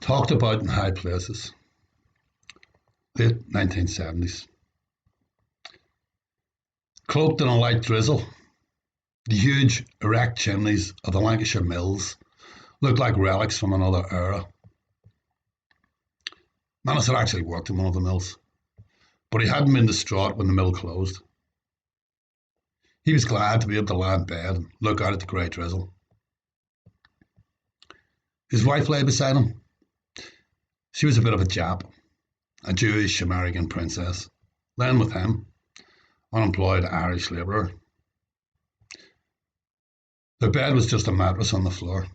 Talked about in high places, late 1970s. Cloaked in a light drizzle, the huge erect chimneys of the Lancashire mills looked like relics from another era. Manus had actually worked in one of the mills, but he hadn't been distraught when the mill closed. He was glad to be able to lie in bed and look out at the grey drizzle. His wife lay beside him. She was a bit of a Jap, a Jewish American princess, then with him, unemployed Irish labourer. Their bed was just a mattress on the floor.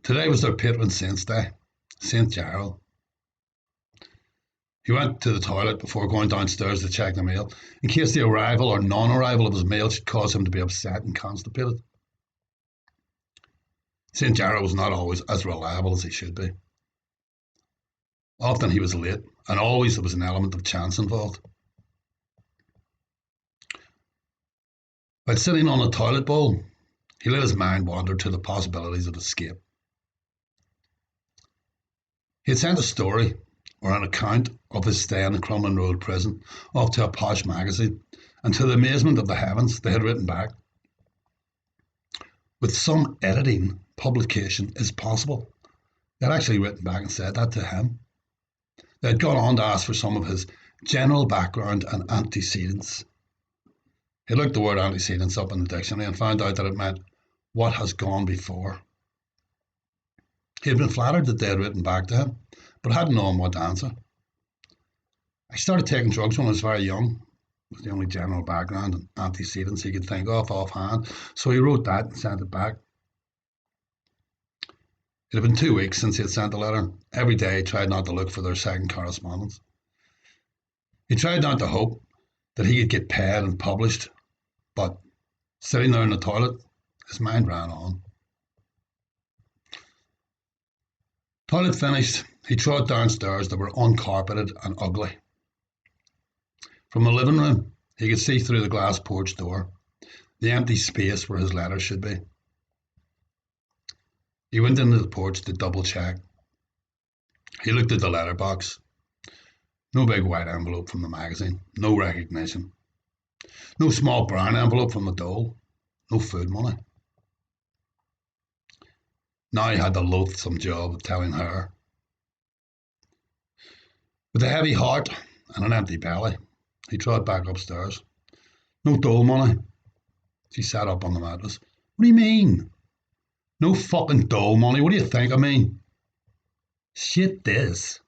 Today was their patron saint's day, St. Gerald. He went to the toilet before going downstairs to check the mail, in case the arrival or non-arrival of his mail should cause him to be upset and constipated. St. Gerald was not always as reliable as he should be. Often he was late, and always there was an element of chance involved. While sitting on a toilet bowl, he let his mind wander to the possibilities of escape. He had sent a story, or an account, of his stay in the Crumlin Road prison off to a posh magazine, and to the amazement of the heavens, they had written back, "With some editing, publication is possible." They had actually written back and said that to him. They had gone on to ask for some of his general background and antecedents. He looked the word antecedents up in the dictionary and found out that it meant what has gone before. He had been flattered that they had written back to him, but hadn't known what to answer. "I started taking drugs when I was very young," was the only general background and antecedents he could think of offhand, so he wrote that and sent it back. It had been 2 weeks since he had sent the letter. Every day he tried not to look for their second correspondence. He tried not to hope that he could get paid and published, but sitting there in the toilet, his mind ran on. Toilet finished, he trod downstairs that were uncarpeted and ugly. From the living room, he could see through the glass porch door, the empty space where his letter should be. He went into the porch to double check. He looked at the letterbox. No big white envelope from the magazine, no recognition. No small brown envelope from the dole, no food money. Now he had the loathsome job of telling her. With a heavy heart and an empty belly, he trod back upstairs. No dole money. She sat up on the mattress. "What do you mean? No fucking dole money? What do you think I mean?" Shit this.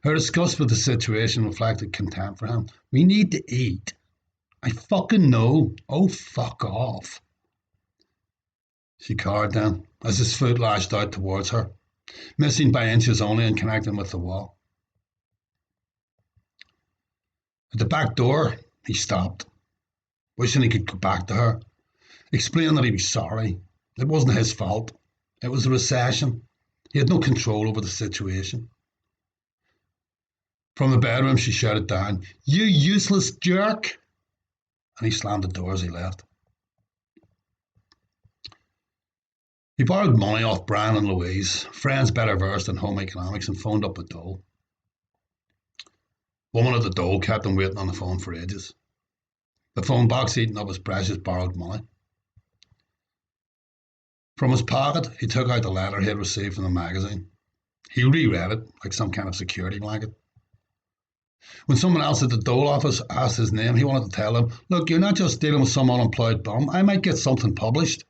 Her disgust with the situation reflected contempt for him. "We need to eat." "I fucking know. Oh, fuck off." She cowered then, as his foot lashed out towards her, missing by inches only and connecting with the wall. At the back door, he stopped, wishing he could go back to her, explain that he was sorry. It wasn't his fault. It was the recession. He had no control over the situation. From the bedroom, she shouted down, "You useless jerk!" And he slammed the door as he left. He borrowed money off Brian and Louise, friends better versed in home economics, and phoned up the dole. Woman at the dole kept him waiting on the phone for ages. The phone box eating up his precious borrowed money. From his pocket, he took out the letter he had received from the magazine. He reread it like some kind of security blanket. When someone else at the dole office asked his name, he wanted to tell them, "Look, you're not just dealing with some unemployed bum. I might get something published."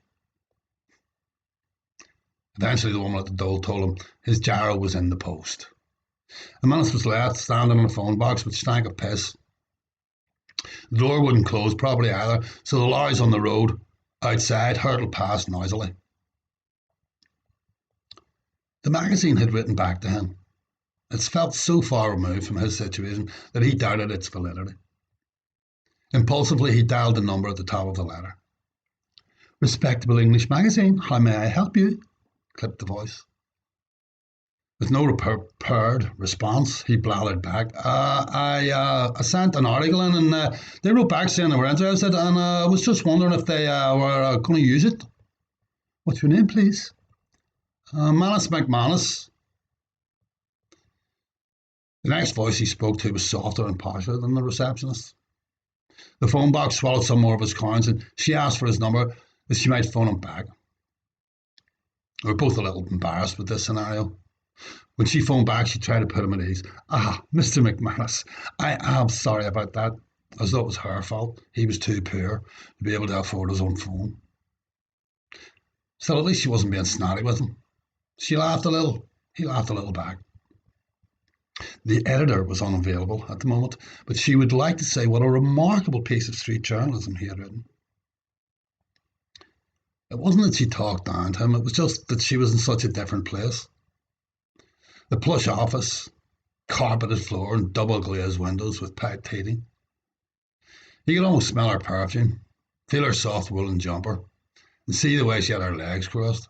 Eventually, the woman at the dole told him his jarrow was in the post. The Manus was left standing in a phone box which stank of piss. The door wouldn't close properly either, so the lorries on the road outside hurtled past noisily. The magazine had written back to him. It felt so far removed from his situation that he doubted its validity. Impulsively, he dialed the number at the top of the letter. "Respectable English magazine, how may I help you?" clipped the voice. With no prepared response, he blathered back. I sent an article in and they wrote back saying they were interested and I was just wondering if they were going to use it." "What's your name, please?" Manus McManus. The next voice he spoke to was softer and posher than the receptionist. The phone box swallowed some more of his coins, and she asked for his number that she might phone him back. We were both a little embarrassed with this scenario. When she phoned back, she tried to put him at ease. Ah, Mr. McManus, I am sorry about that. As though it was her fault. He was too poor to be able to afford his own phone. Still, at least she wasn't being snotty with him. She laughed a little. He laughed a little back. The editor was unavailable at the moment, but she would like to say what a remarkable piece of street journalism he had written. It wasn't that she talked down to him, it was just that she was in such a different place. The plush office, carpeted floor, and double glazed windows with piped heating. He could almost smell her perfume, feel her soft woolen jumper, and see the way she had her legs crossed.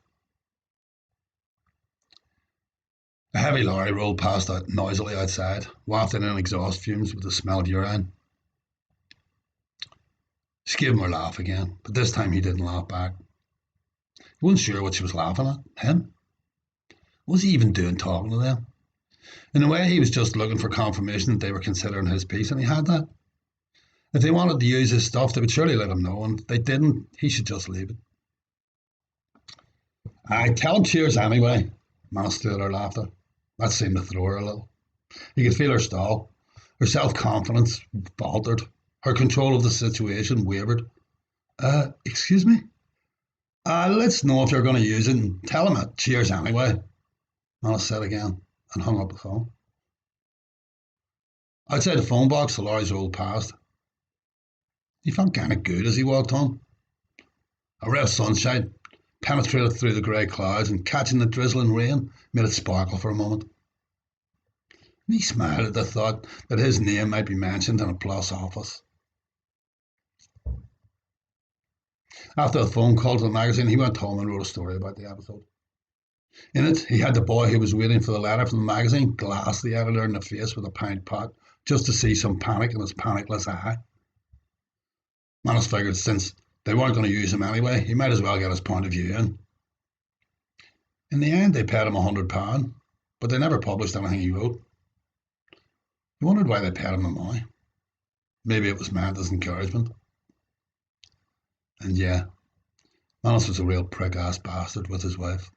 A heavy lorry rolled past out noisily outside, wafting in exhaust fumes with the smell of urine. She gave him her laugh again, but this time he didn't laugh back. He wasn't sure what she was laughing at. Him? What was he even doing talking to them? In a way, he was just looking for confirmation that they were considering his piece, and he had that. If they wanted to use his stuff, they would surely let him know, and if they didn't, he should just leave it. I tell him cheers anyway. Manus threw at her laughter. That seemed to throw her a little. He could feel her stall. Her self-confidence faltered. Her control of the situation wavered. Excuse me? Let's know if you're going to use it and tell him it. Cheers anyway. Manus said again and hung up the phone. Outside the phone box, the lorries rolled past. He felt kind of good as he walked home. A ray of sunshine penetrated through the grey clouds and catching the drizzling rain made it sparkle for a moment. And he smiled at the thought that his name might be mentioned in a plus office. After a phone call to the magazine, he went home and wrote a story about the episode. In it, he had the boy who was waiting for the letter from the magazine glass the editor in the face with a pint pot just to see some panic in his panicless eye. Manus figured since they weren't going to use him anyway, he might as well get his point of view in. In the end, they paid him £100, but they never published anything he wrote. He wondered why they paid him the money. Maybe it was meant as encouragement. And yeah, Manus was a real prick-ass bastard with his wife.